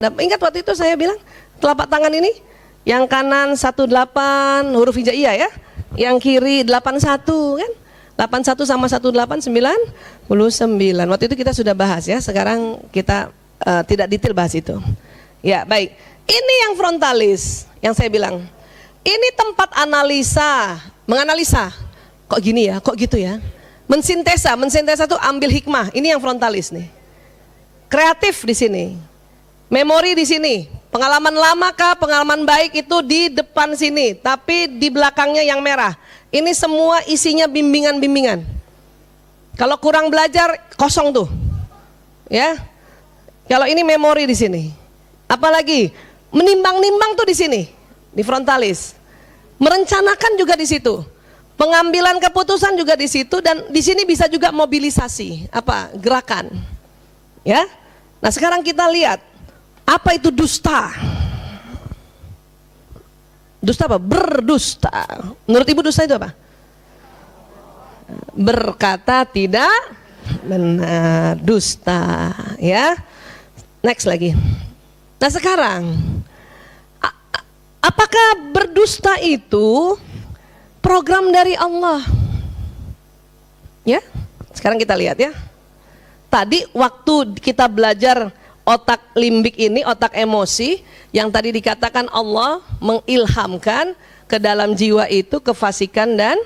Nah, ingat waktu itu saya bilang telapak tangan ini yang kanan 18 huruf hijaiyah ya, yang kiri 81 kan? 81 sama 18 99. Waktu itu kita sudah bahas ya. Sekarang kita tidak detail bahas itu. Ya, baik. Ini yang frontalis yang saya bilang. Ini tempat analisa, menganalisa. Kok gini ya? Kok gitu ya? Mensintesa tuh ambil hikmah. Ini yang frontalis nih. Kreatif di sini. Memori di sini. Pengalaman lama kah, pengalaman baik itu di depan sini, tapi di belakangnya yang merah. Ini semua isinya bimbingan-bimbingan. Kalau kurang belajar kosong tuh. Ya. Kalau ini memori di sini. Apalagi menimbang-nimbang tuh di sini, di frontalis. Merencanakan juga di situ. Pengambilan keputusan juga di situ, dan di sini bisa juga mobilisasi, gerakan. Ya. Nah, sekarang kita lihat apa itu dusta. Dusta apa? Berdusta. Menurut Ibu dusta itu apa? Berkata tidak benar, dusta, ya. Next lagi. Nah, sekarang apakah berdusta itu program dari Allah? Ya, sekarang kita lihat ya. Tadi waktu kita belajar otak limbik ini, otak emosi, yang tadi dikatakan Allah mengilhamkan ke dalam jiwa itu kefasikan dan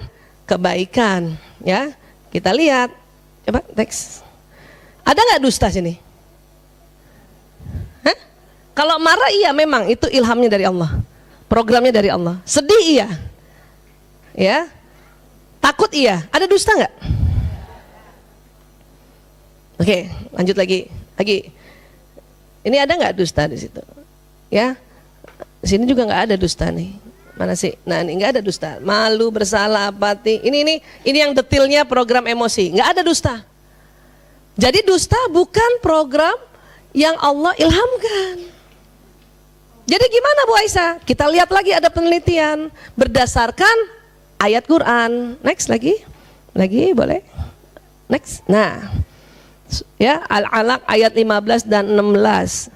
kebaikan. Ya, kita lihat. Coba next. Ada nggak dusta sini? Hah? Kalau marah iya, memang itu ilhamnya dari Allah, programnya dari Allah. Sedih iya. Ya, takut iya. Ada dusta nggak? Oke, lanjut lagi. Ini ada nggak dusta di situ? Ya, di sini juga nggak ada dusta nih. Mana sih? Nah, ini nggak ada dusta. Malu, bersalah, apati. Ini yang detailnya program emosi. Nggak ada dusta. Jadi dusta bukan program yang Allah ilhamkan. Jadi gimana Bu Aisyah? Kita lihat lagi, ada penelitian berdasarkan ayat Quran. Next lagi boleh. Next. Nah, ya, Al-Alaq ayat 15 dan 16.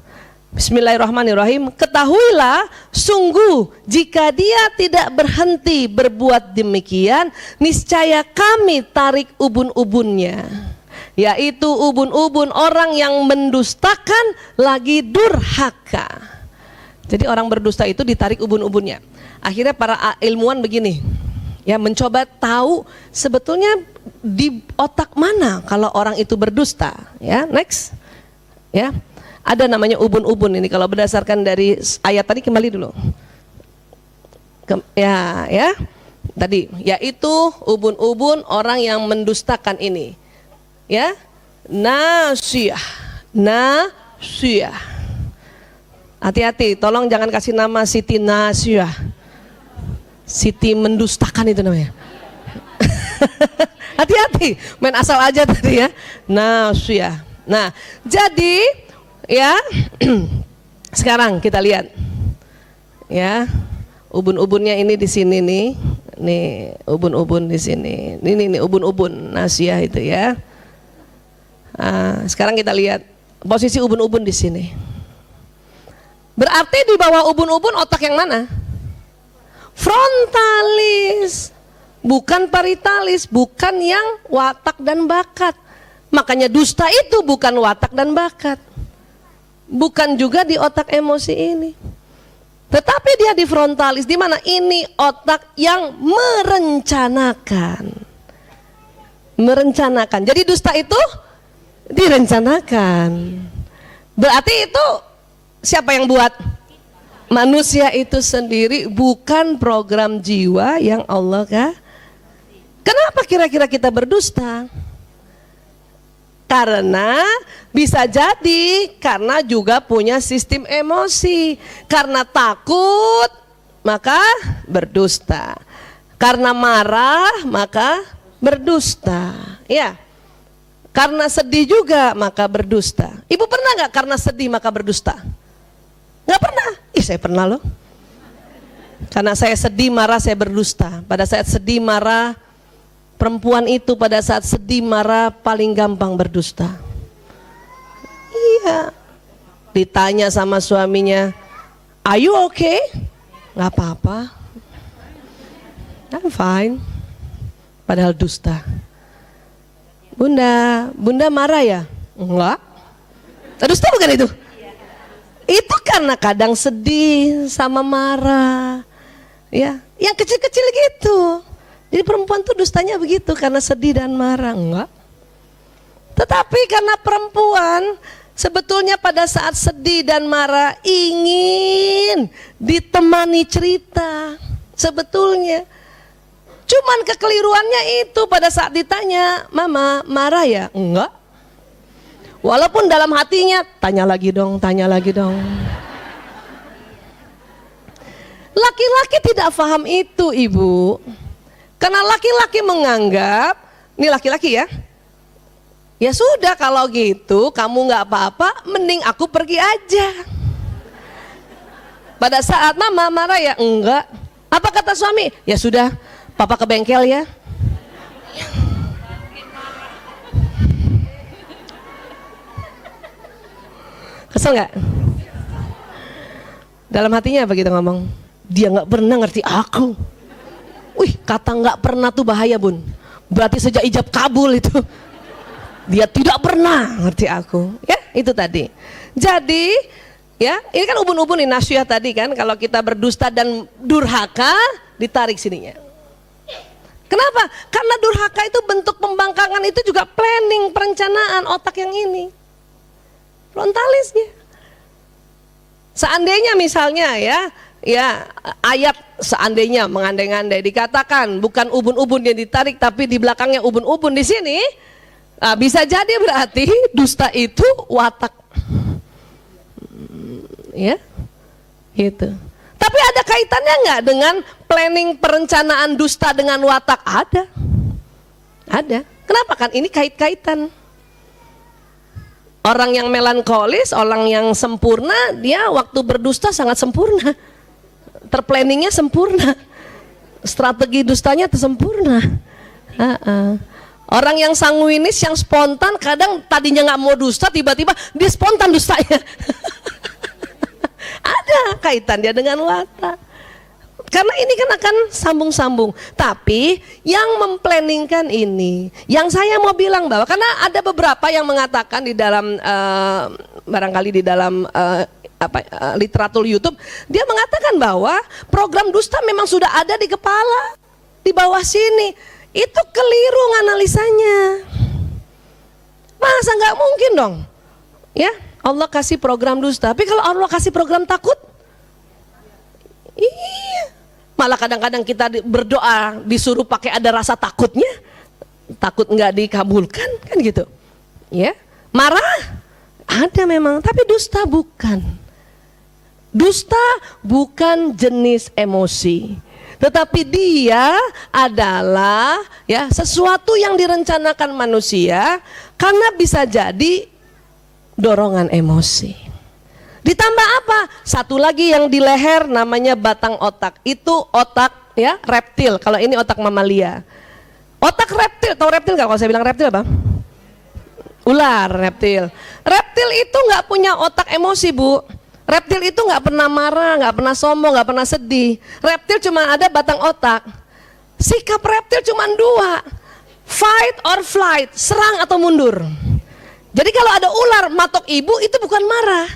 Bismillahirrahmanirrahim. Ketahuilah, sungguh jika dia tidak berhenti berbuat demikian, niscaya kami tarik ubun-ubunnya, yaitu ubun-ubun orang yang mendustakan lagi durhaka. Jadi orang berdusta itu ditarik ubun-ubunnya. Akhirnya para ilmuwan begini, ya, mencoba tahu sebetulnya di otak mana kalau orang itu berdusta. Ya, next. Ya, ada namanya ubun-ubun ini kalau berdasarkan dari ayat tadi. Kembali dulu. Ya, tadi yaitu ubun-ubun orang yang mendustakan ini. Ya, nasiyah. Hati-hati, tolong jangan kasih nama Siti Nasiyah. Siti mendustakan itu namanya. Hati-hati, main asal aja tadi ya. Nasiyah. Nah, jadi ya, sekarang kita lihat ya, ubun-ubunnya ini di sini nih. Nih ubun-ubun di sini. Ini ubun-ubun Nasiyah itu ya. Sekarang kita lihat posisi ubun-ubun di sini. Berarti di bawah ubun-ubun otak yang mana? Frontalis, bukan paritalis, bukan yang watak dan bakat. Makanya dusta itu bukan watak dan bakat, bukan juga di otak emosi ini, tetapi dia di frontalis. Di mana? Ini otak yang merencanakan. Jadi dusta itu direncanakan. Berarti itu siapa yang buat? Manusia itu sendiri, bukan program jiwa yang Allah Kenapa kira-kira kita berdusta? Karena bisa jadi karena juga punya sistem emosi. Karena takut maka berdusta. Karena marah maka berdusta. Ya. Karena sedih juga maka berdusta. Ibu pernah nggak karena sedih maka berdusta? Nggak pernah. Saya pernah loh. Karena saya sedih marah saya berdusta. Pada saat sedih marah perempuan itu pada saat sedih, marah, paling gampang berdusta. Iya. Ditanya sama suaminya, "Are you okay?" "Nggak apa-apa, I'm fine." Padahal dusta. Bunda marah ya?" "Enggak." Dusta bukan itu? Itu karena kadang sedih sama marah, ya, yang kecil-kecil gitu. Jadi perempuan tuh dustanya begitu, karena sedih dan marah. Enggak. Tetapi karena perempuan sebetulnya pada saat sedih dan marah ingin ditemani cerita. Sebetulnya cuman kekeliruannya itu pada saat ditanya, "Mama marah ya?" "Enggak." Walaupun dalam hatinya, tanya lagi dong. Laki-laki tidak paham itu, Ibu. Karena laki-laki menganggap, ini laki-laki ya, ya sudah kalau gitu kamu nggak apa-apa, mending aku pergi aja. Pada saat Mama marah ya, "Enggak." Apa kata suami? "Ya sudah, Papa ke bengkel ya." Kesel nggak? Dalam hatinya apa kita ngomong? Dia nggak pernah ngerti aku. Wih, kata nggak pernah tuh bahaya, Bun. Berarti sejak ijab kabul itu dia tidak pernah ngerti aku. Ya, itu tadi. Jadi, ya, ini kan ubun-ubun nih nasihat tadi kan, kalau kita berdusta dan durhaka, ditarik sininya. Kenapa? Karena durhaka itu bentuk pembangkangan, itu juga planning, perencanaan otak yang ini. Frontalisnya. Seandainya misalnya ya ayat seandainya mengandai-andai dikatakan bukan ubun-ubun yang ditarik tapi di belakangnya ubun-ubun di sini, bisa jadi berarti dusta itu watak. Ya. Gitu. Tapi ada kaitannya nggak dengan planning perencanaan dusta dengan watak? Ada. Kenapa? Kan ini kait-kaitan. Orang yang melankolis, orang yang sempurna, dia waktu berdusta sangat sempurna. Terplanningnya sempurna. Strategi dustanya tersempurna. Orang yang sanguinis, yang spontan, kadang tadinya nggak mau dusta, tiba-tiba dia spontan dustanya. Ada kaitan dia dengan watak. Karena ini kan akan sambung-sambung. Tapi yang memplanningkan ini, yang saya mau bilang bahwa karena ada beberapa yang mengatakan di dalam barangkali di dalam literatur YouTube, dia mengatakan bahwa program dusta memang sudah ada di kepala, di bawah sini. Itu keliru analisanya. Masa nggak mungkin dong? Ya, Allah kasih program dusta. Tapi kalau Allah kasih program takut, iya. Malah kadang-kadang kita berdoa disuruh pakai ada rasa takutnya, takut nggak dikabulkan, kan gitu. Ya, marah ada memang, tapi dusta bukan. Dusta bukan jenis emosi, tetapi dia adalah ya sesuatu yang direncanakan manusia karena bisa jadi dorongan emosi. Ditambah apa? Satu lagi yang di leher namanya batang otak. Itu otak ya reptil. Kalau ini otak mamalia. Otak reptil, tahu reptil nggak? Kalau saya bilang reptil apa? Ular, reptil. Reptil itu nggak punya otak emosi, Bu. Reptil itu nggak pernah marah, nggak pernah sombong, nggak pernah sedih. Reptil cuma ada batang otak. Sikap reptil cuma dua, fight or flight, serang atau mundur. Jadi kalau ada ular matok ibu itu bukan marah.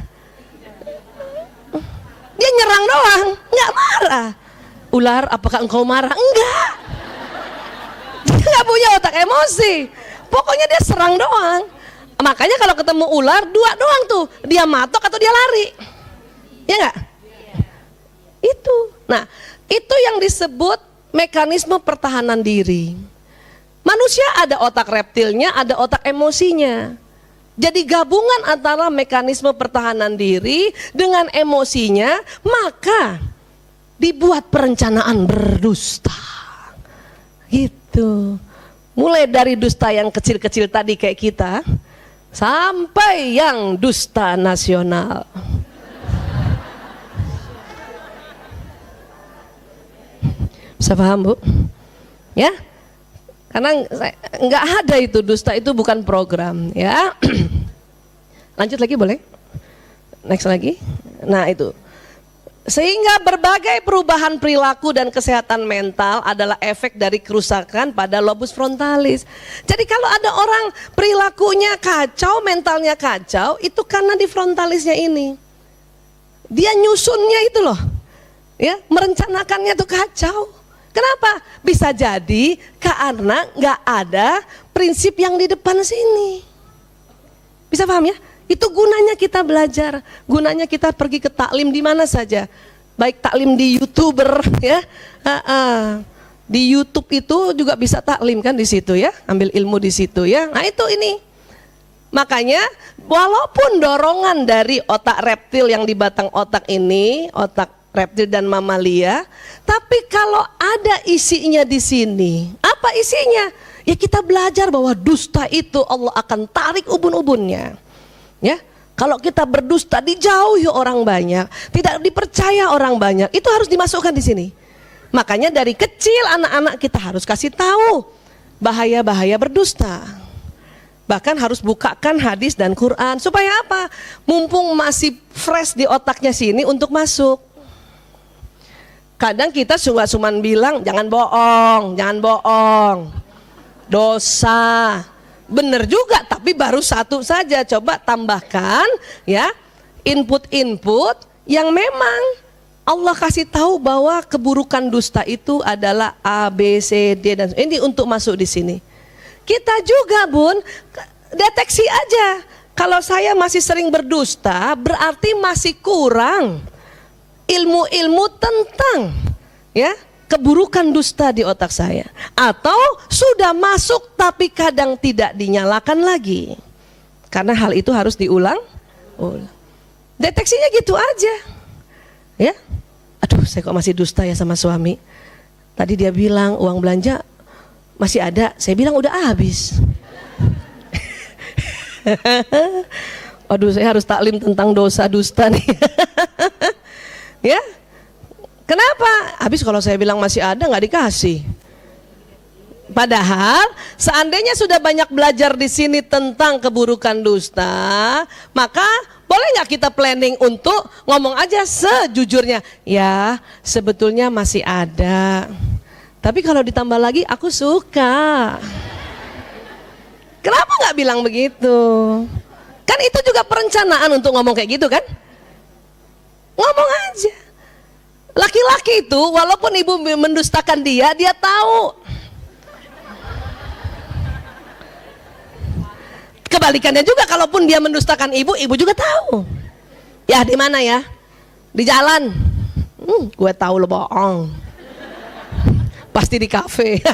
Dia nyerang doang, nggak marah. Ular, apakah engkau marah? Enggak. Dia nggak punya otak emosi. Pokoknya dia serang doang. Makanya kalau ketemu ular, dua doang tuh. Dia matok atau dia lari. Ya nggak? Itu. Nah, itu yang disebut mekanisme pertahanan diri. Manusia ada otak reptilnya, ada otak emosinya. Jadi gabungan antara mekanisme pertahanan diri dengan emosinya, maka dibuat perencanaan berdusta. Gitu. Mulai dari dusta yang kecil-kecil tadi kayak kita, sampai yang dusta nasional. Bisa paham, Bu? Ya. Karena nggak ada itu, dusta itu bukan program ya. Lanjut lagi boleh? Next lagi. Nah itu. Sehingga berbagai perubahan perilaku dan kesehatan mental adalah efek dari kerusakan pada lobus frontalis. Jadi kalau ada orang perilakunya kacau, mentalnya kacau, itu karena di frontalisnya ini. Dia nyusunnya itu loh, ya, merencanakannya tuh kacau. Kenapa? Bisa jadi karena nggak ada prinsip yang di depan sini. Bisa paham ya? Itu gunanya kita belajar, gunanya kita pergi ke taklim di mana saja, baik taklim di YouTuber ya, di YouTube itu juga bisa taklim kan di situ ya, ambil ilmu di situ ya. Nah itu ini, makanya walaupun dorongan dari otak reptil yang di batang otak ini, otak reptil dan mamalia, tapi kalau ada isinya di sini, apa isinya? Ya kita belajar bahwa dusta itu Allah akan tarik ubun-ubunnya. Ya, kalau kita berdusta dijauhi orang banyak, tidak dipercaya orang banyak, itu harus dimasukkan di sini. Makanya dari kecil anak-anak kita harus kasih tahu bahaya-bahaya berdusta. Bahkan harus bukakan hadis dan Quran supaya apa? Mumpung masih fresh di otaknya sini untuk masuk. Kadang kita cuma bilang jangan bohong, dosa. Benar juga, tapi baru satu saja. Coba tambahkan ya input-input yang memang Allah kasih tahu bahwa keburukan dusta itu adalah A, B, C, D dan ini untuk masuk di sini. Kita juga Bun deteksi aja. Kalau saya masih sering berdusta, berarti masih kurang ilmu-ilmu tentang ya keburukan dusta di otak saya, atau sudah masuk tapi kadang tidak dinyalakan lagi, karena hal itu harus diulang. Deteksinya gitu aja ya. Aduh saya kok masih dusta ya sama suami, tadi dia bilang uang belanja masih ada, saya bilang udah habis. Aduh saya harus taklim tentang dosa dusta nih. Ya. Kenapa? Habis kalau saya bilang masih ada nggak dikasih. Padahal seandainya sudah banyak belajar di sini tentang keburukan dusta, maka boleh nggak kita planning untuk ngomong aja sejujurnya, ya sebetulnya masih ada. Tapi kalau ditambah lagi aku suka. Kenapa nggak bilang begitu? Kan itu juga perencanaan untuk ngomong kayak gitu kan? Ngomong aja. Laki-laki itu walaupun ibu mendustakan dia tahu. Kebalikannya juga, kalaupun dia mendustakan ibu juga tahu. Ya di mana ya? Di jalan. Gue tahu lo bohong. Pasti di kafe.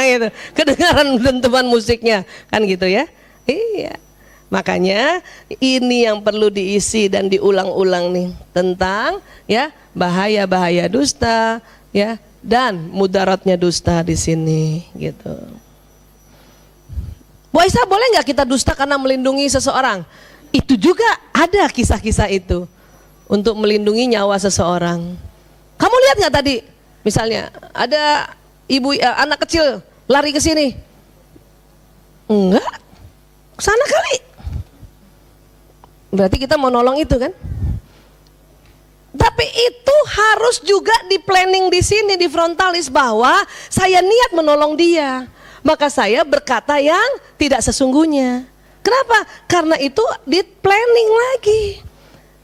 Gitu. Kedengaran dentuman musiknya kan gitu ya. Iya. Makanya ini yang perlu diisi dan diulang-ulang nih tentang ya bahaya-bahaya dusta ya dan mudaratnya dusta di sini gitu. Bu Aisyah, boleh nggak kita dusta karena melindungi seseorang? Itu juga ada kisah-kisah itu untuk melindungi nyawa seseorang. Kamu lihat nggak tadi misalnya ada anak kecil lari ke sini? Enggak, sana kali. Berarti kita mau nolong itu kan? Tapi itu harus juga di planning di sini di frontalis bahwa saya niat menolong dia, maka saya berkata yang tidak sesungguhnya. Kenapa? Karena itu di planning lagi.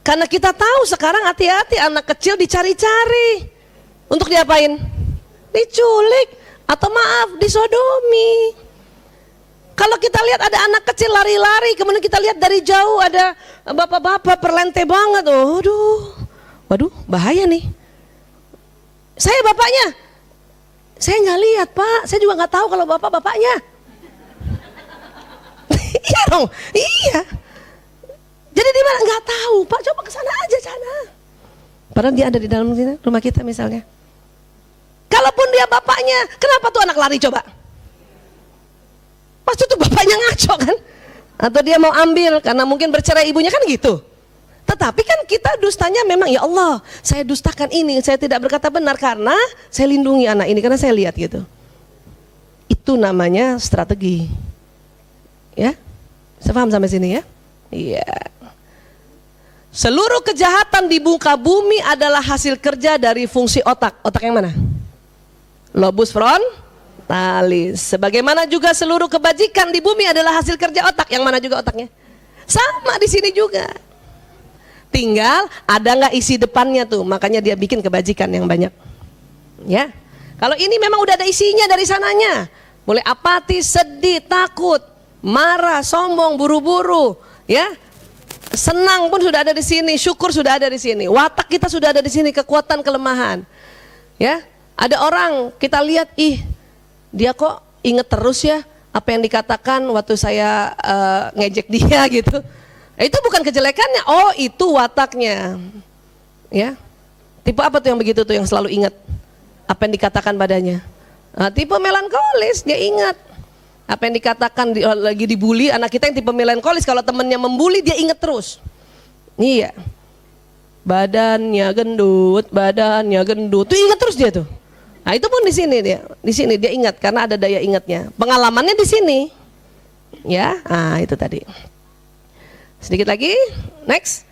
Karena kita tahu sekarang hati-hati anak kecil dicari-cari. Untuk diapain? Diculik atau maaf disodomi. Kalau kita lihat ada anak kecil lari-lari, kemudian kita lihat dari jauh ada bapak-bapak perlente banget, waduh bahaya nih. Saya bapaknya, saya nggak lihat Pak, saya juga nggak tahu kalau bapak bapaknya. Iya dong, iya. Jadi di mana nggak tahu Pak, coba ke sana aja sana. Padahal dia ada di dalam rumah kita misalnya. Kalaupun dia bapaknya, kenapa tuh anak lari coba? Pasti tuh bapaknya ngaco kan? Atau dia mau ambil karena mungkin bercerai ibunya kan gitu. Tetapi kan kita dustanya memang ya Allah, saya dustakan ini, saya tidak berkata benar karena saya lindungi anak ini karena saya lihat gitu. Itu namanya strategi. Ya, saya paham sampai sini ya? Iya. Seluruh kejahatan di muka bumi adalah hasil kerja dari fungsi otak. Otak yang mana? Lobus frontalis. Sebagaimana juga seluruh kebajikan di bumi adalah hasil kerja otak. Yang mana juga otaknya? Sama di sini juga. Tinggal ada nggak isi depannya tuh. Makanya dia bikin kebajikan yang banyak. Ya. Kalau ini memang udah ada isinya dari sananya. Mulai apatis, sedih, takut, marah, sombong, buru-buru, ya. Senang pun sudah ada di sini, syukur sudah ada di sini, watak kita sudah ada di sini, kekuatan, kelemahan. Ya, ada orang kita lihat, dia kok inget terus ya apa yang dikatakan waktu saya ngejek dia gitu. Itu bukan kejelekannya, oh itu wataknya. Ya, tipe apa tuh yang begitu tuh yang selalu ingat apa yang dikatakan padanya? Tipe melankolis, dia ingat apa yang dikatakan lagi dibully. Anak kita yang tipe melankolis, kalau temennya membuli dia inget terus. Iya, badannya gendut, tuh inget terus dia tuh. Nah itu pun di sini dia ingat karena ada daya ingatnya. Pengalamannya di sini, ya. Nah itu tadi. Sedikit lagi, next.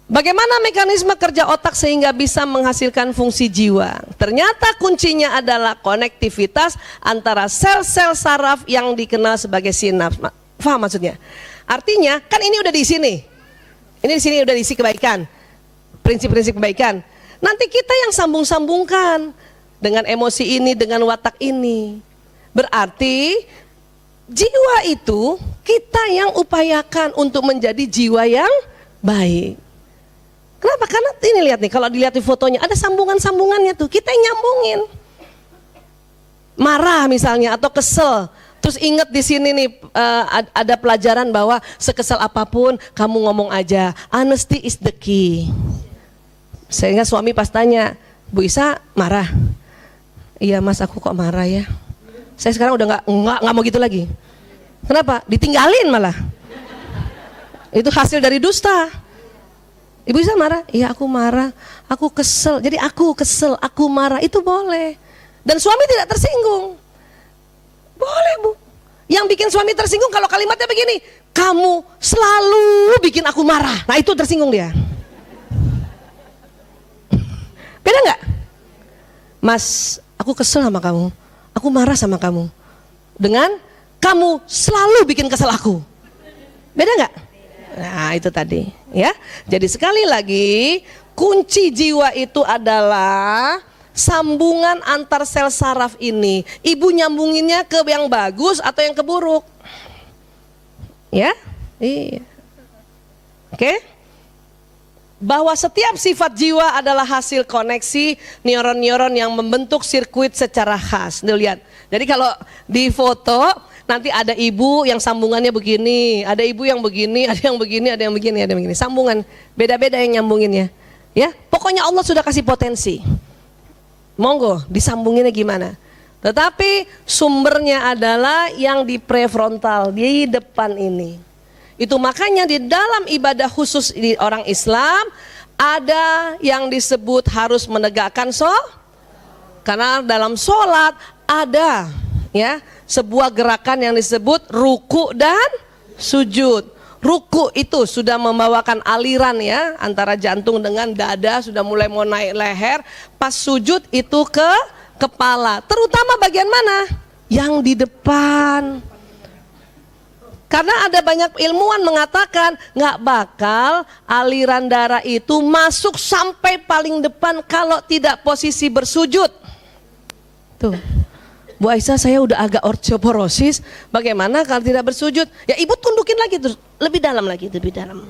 Bagaimana mekanisme kerja otak sehingga bisa menghasilkan fungsi jiwa? Ternyata kuncinya adalah konektivitas antara sel-sel saraf yang dikenal sebagai sinaps. Faham maksudnya? Artinya kan ini udah di sini. Ini di sini udah diisi kebaikan. Prinsip-prinsip kebaikan. Nanti kita yang sambung-sambungkan dengan emosi ini, dengan watak ini. Berarti jiwa itu kita yang upayakan untuk menjadi jiwa yang baik. Kenapa? Karena ini lihat nih, kalau dilihat di fotonya ada sambungan-sambungannya tuh, kita yang nyambungin. Marah misalnya atau kesel, terus ingat di sini nih ada pelajaran bahwa sekesal apapun kamu ngomong aja, honesty is the key. Sehingga suami pas tanya, Bu Isa marah? Iya mas, aku kok marah ya? Saya sekarang udah nggak mau gitu lagi. Kenapa? Ditinggalin malah. Itu hasil dari dusta. Ibu Isa marah? Iya aku marah, aku kesel. Jadi aku kesel, aku marah, itu boleh. Dan suami tidak tersinggung. Boleh Bu. Yang bikin suami tersinggung kalau kalimatnya begini, kamu selalu bikin aku marah. Nah itu tersinggung dia. Beda nggak? Mas, aku kesel sama kamu, aku marah sama kamu. Dengan kamu selalu bikin kesel aku. Beda nggak? Nah itu tadi ya. Jadi sekali lagi kunci jiwa itu adalah sambungan antar sel saraf ini. Ibu nyambunginnya ke yang bagus atau yang keburuk? Ya, iya. Oke. Bahwa setiap sifat jiwa adalah hasil koneksi neuron-neuron yang membentuk sirkuit secara khas. Nih lihat. Jadi kalau di foto nanti ada ibu yang sambungannya begini, ada ibu yang begini, ada yang begini, ada yang begini, ada yang begini. Sambungan, beda-beda yang nyambunginnya. Ya, pokoknya Allah sudah kasih potensi. Monggo, disambunginnya gimana? Tetapi sumbernya adalah yang di prefrontal, di depan ini. Itu makanya di dalam ibadah khusus di orang Islam ada yang disebut harus menegakkan karena dalam sholat ada ya sebuah gerakan yang disebut ruku dan sujud. Ruku itu sudah membawakan aliran ya antara jantung dengan dada, sudah mulai mau naik leher. Pas sujud itu ke kepala, terutama bagian mana? Yang di depan. Karena ada banyak ilmuwan mengatakan nggak bakal aliran darah itu masuk sampai paling depan kalau tidak posisi bersujud. Tuh, Bu Aisyah saya udah agak osteoporosis, bagaimana kalau tidak bersujud? Ya ibu tundukin lagi terus, lebih dalam lagi, lebih dalam.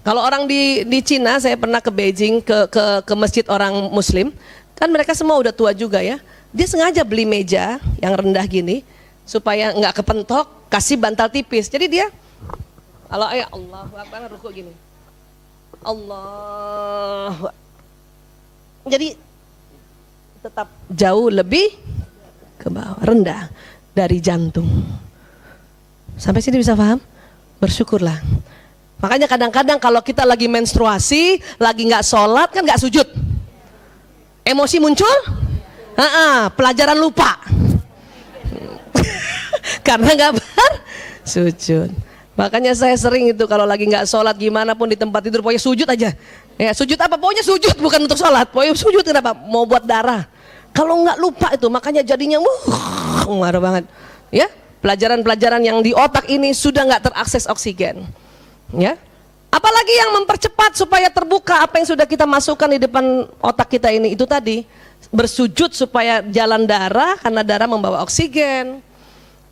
Kalau orang di Cina, saya pernah ke Beijing, ke masjid orang Muslim, kan mereka semua udah tua juga ya. Dia sengaja beli meja yang rendah gini supaya nggak kepentok. Kasih bantal tipis. Jadi dia kalau ya Allahu Akbar ruku gini. Allah. Jadi tetap jauh lebih ke bawah, rendah dari jantung. Sampai sini bisa paham? Bersyukurlah. Makanya kadang-kadang kalau kita lagi menstruasi, lagi nggak sholat kan nggak sujud. Emosi muncul? Pelajaran lupa. Karena nggak bersujud. Makanya saya sering itu kalau lagi nggak sholat gimana pun di tempat tidur pokoknya sujud aja. Ya sujud apa? Pokoknya sujud, bukan untuk sholat. Pokoknya sujud kenapa? Mau buat darah. Kalau nggak lupa itu makanya jadinya marah banget. Ya pelajaran-pelajaran yang di otak ini sudah nggak terakses oksigen. Ya. Apalagi yang mempercepat supaya terbuka apa yang sudah kita masukkan di depan otak kita ini itu tadi bersujud supaya jalan darah karena darah membawa oksigen.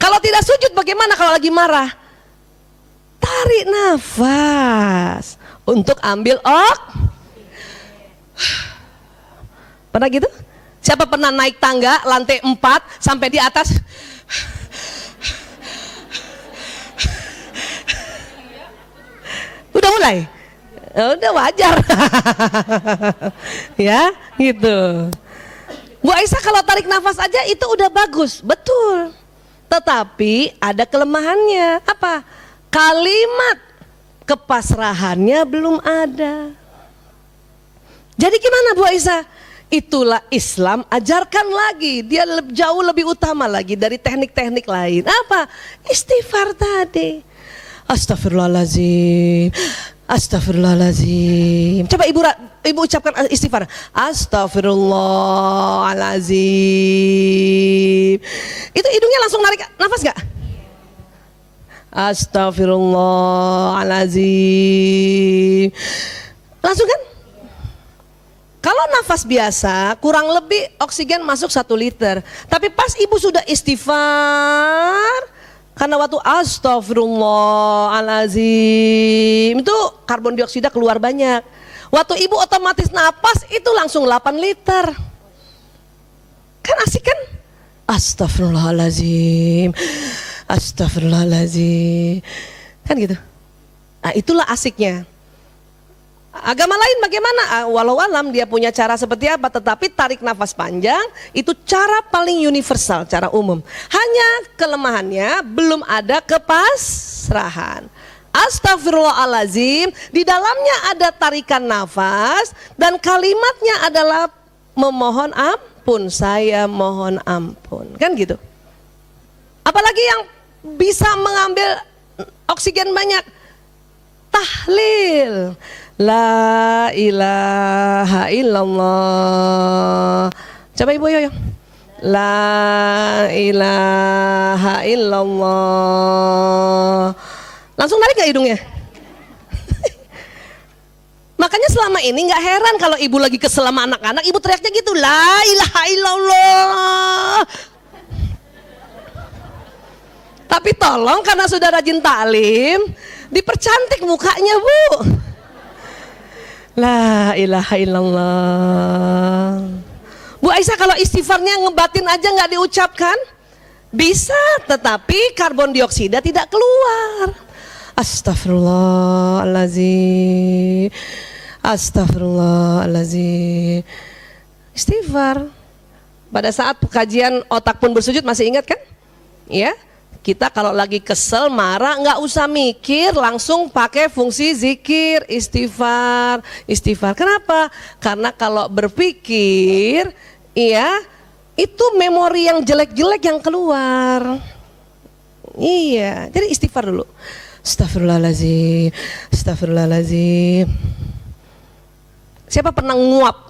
Kalau tidak sujud bagaimana kalau lagi marah? Tarik nafas untuk ambil Pernah gitu? Siapa pernah naik tangga lantai 4 sampai di atas? Udah mulai? Udah wajar. Ya gitu. Bu Aisyah kalau tarik nafas aja itu udah bagus, betul. Tetapi ada kelemahannya. Apa? Kalimat kepasrahannya belum ada. Jadi gimana Bu Aisyah? Itulah Islam ajarkan lagi. Dia jauh lebih utama lagi dari teknik-teknik lain. Apa? Istighfar tadi. Astagfirullahaladzim. Astagfirullahaladzim. Coba ibu ucapkan istighfar. Astagfirullahaladzim. Itu hidungnya langsung narik nafas gak? Astagfirullahaladzim. Langsung kan? Kalau nafas biasa kurang lebih oksigen masuk 1 liter. Tapi pas ibu sudah istighfar, karena waktu astagfirullahaladzim itu karbon dioksida keluar banyak. Waktu ibu otomatis napas itu langsung 8 liter. Kan asik kan? Astagfirullahaladzim. Astagfirullahaladzim. Kan gitu. Nah itulah asiknya. Agama lain bagaimana? Walau alam dia punya cara seperti apa, tetapi tarik nafas panjang itu cara paling universal, cara umum. Hanya kelemahannya belum ada kepasrahan. Astagfirullahaladzim, di dalamnya ada tarikan nafas dan kalimatnya adalah memohon ampun, saya mohon ampun. Kan gitu. Apalagi yang bisa mengambil oksigen banyak, tahlil. La ilaha illallah. Coba ibu yoyo. La ilaha illallah. Langsung narik gak hidungnya? Makanya selama ini gak heran kalau ibu lagi kesel sama anak-anak, ibu teriaknya gitu, la ilaha illallah. Tapi tolong karena sudah rajin taklim, dipercantik mukanya bu. La ilaha illallah. Bu Aisyah kalau istighfarnya ngebatin aja nggak diucapkan? Bisa, tetapi karbon dioksida tidak keluar. Astagfirullahaladzim. Astagfirullahaladzim. Istighfar. Pada saat kajian otak pun bersujud masih ingat kan? Ya. Kita kalau lagi kesel, marah, nggak usah mikir, langsung pakai fungsi zikir, istighfar, istighfar. Kenapa? Karena kalau berpikir, iya, itu memori yang jelek-jelek yang keluar. Iya, jadi istighfar dulu. Astagfirullahaladzim, astagfirullahaladzim. Siapa pernah nguap?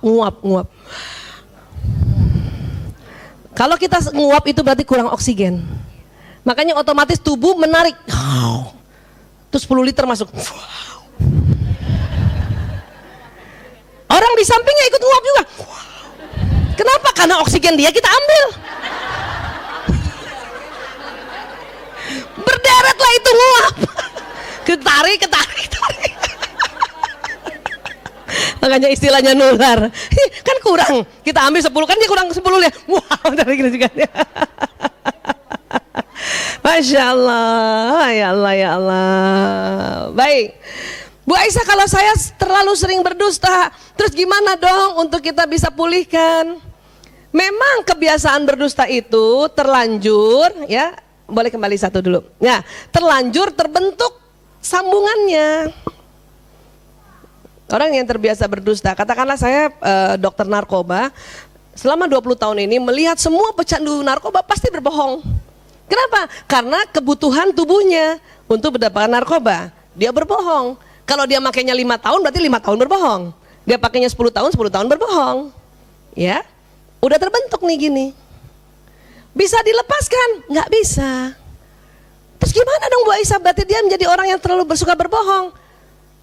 Kalau kita nguap itu berarti kurang oksigen. Makanya otomatis tubuh menarik. Terus 10 liter masuk. Orang di sampingnya ikut nguap juga. Kenapa? Karena oksigen dia kita ambil. Berderetlah itu nguap. Ketarik. Makanya istilahnya nular. Kan kurang. Kita ambil 10 kan dia kurang 10 ya. Wow, dari gitu juga. Masya Allah, ya Allah, ya Allah. Baik, Bu Aisyah, kalau saya terlalu sering berdusta, terus gimana dong untuk kita bisa pulihkan? Memang kebiasaan berdusta itu terlanjur, ya, boleh kembali satu dulu. Ya, terlanjur terbentuk sambungannya. Orang yang terbiasa berdusta, katakanlah saya dokter narkoba, selama 20 tahun ini melihat semua pecandu narkoba pasti berbohong. Kenapa? Karena kebutuhan tubuhnya untuk mendapatkan narkoba. Dia berbohong. Kalau dia makainya 5 tahun berarti 5 tahun berbohong. Dia pakainya 10 tahun, 10 tahun berbohong. Ya, udah terbentuk nih gini. Bisa dilepaskan? Nggak bisa. Terus gimana dong Bu Aisyah? Berarti dia menjadi orang yang terlalu bersuka berbohong.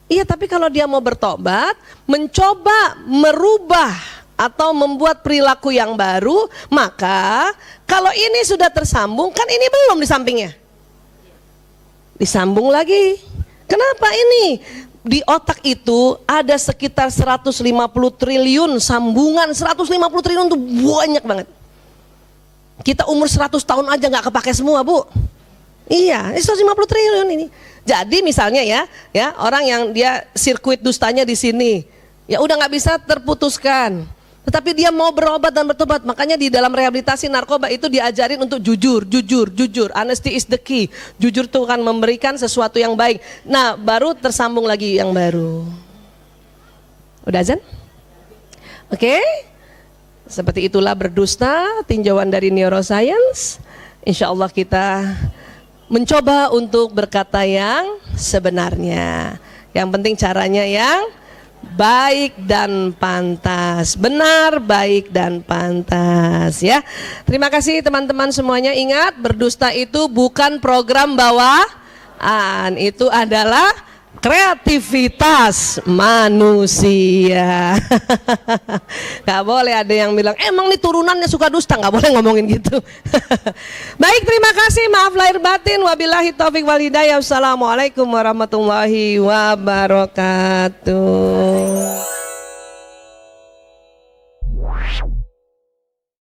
Iya, tapi kalau dia mau bertobat, mencoba merubah atau membuat perilaku yang baru, maka kalau ini sudah tersambung, kan ini belum di sampingnya. Disambung lagi. Kenapa ini? Di otak itu ada sekitar 150 triliun sambungan. 150 triliun itu banyak banget. Kita umur 100 tahun aja nggak kepake semua, Bu. Iya, 150 triliun ini. Jadi misalnya ya orang yang dia sirkuit dustanya di sini, ya udah nggak bisa terputuskan. Tetapi dia mau berobat dan bertobat. Makanya di dalam rehabilitasi narkoba itu diajarin untuk jujur. Honesty is the key. Jujur itu kan memberikan sesuatu yang baik. Nah, baru tersambung lagi yang baru. Udah azan? Oke. Seperti itulah berdusta, tinjauan dari neuroscience. Insya Allah kita mencoba untuk berkata yang sebenarnya. Yang penting caranya yang baik dan pantas, benar, baik dan pantas ya. Terima kasih teman-teman semuanya. Ingat, berdusta itu bukan program bawaan, itu adalah kreativitas manusia. Gak boleh ada yang bilang emang nih turunannya suka dusta, gak boleh ngomongin gitu. Baik, terima kasih, maaf lahir batin, wabillahi taufiq wal hidayah. Wassalamualaikum warahmatullahi wabarakatuh.